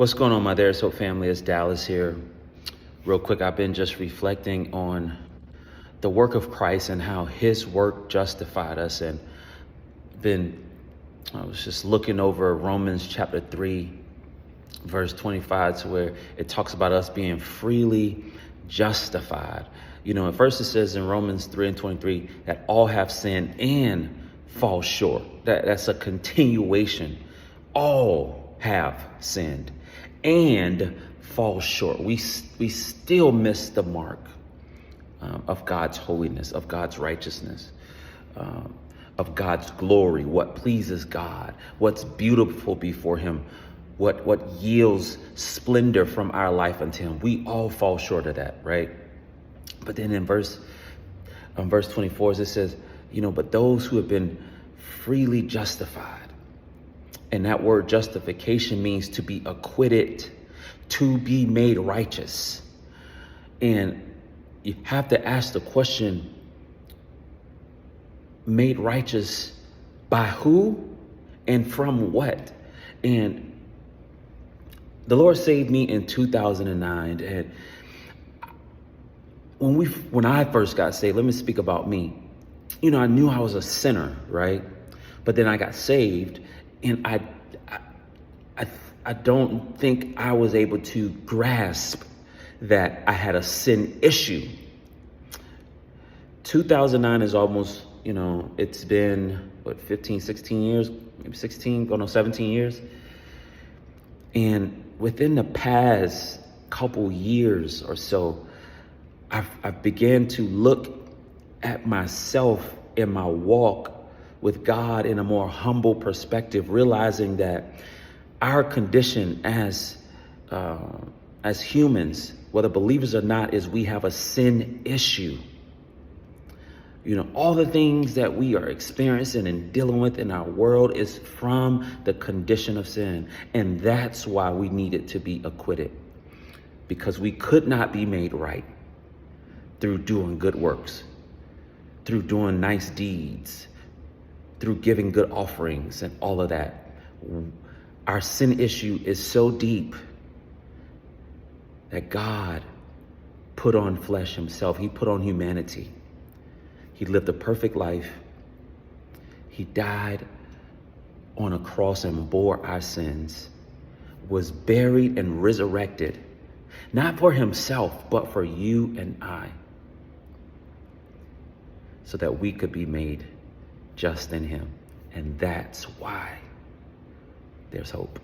What's going on, my There's Hope family? It's Dallas here. Real quick, I've been just reflecting on the work of Christ and how his work justified us. And I was just looking over Romans chapter 3, verse 25, to where it talks about us being freely justified. At first it says in Romans 3 and 23 that all have sinned and fall short. That's a continuation. All have sinned and fall short. We still miss the mark of God's holiness, of God's righteousness, of God's glory, what pleases God, what's beautiful before him, what yields splendor from our life unto him. We all fall short of that, right? But then in verse 24, it says, but those who have been freely justified. And that word justification means to be acquitted, to be made righteous. And you have to ask the question, made righteous by who and from what? And the Lord saved me in 2009. And when I first got saved, let me speak about me. I knew I was a sinner, right? But then I got saved, and I don't think I was able to grasp that I had a sin issue. 2009 is almost, it's been, 16 years, maybe 17 years. And within the past couple years or so, I've began to look at myself in my walk with God in a more humble perspective, realizing that our condition as humans, whether believers or not, is we have a sin issue. All the things that we are experiencing and dealing with in our world is from the condition of sin. And that's why we needed to be acquitted, because we could not be made right through doing good works, through doing nice deeds, through giving good offerings and all of that. Our sin issue is so deep that God put on flesh himself. He put on humanity. He lived a perfect life. He died on a cross and bore our sins, was buried and resurrected, not for himself, but for you and I, so that we could be made just in him. And that's why there's hope.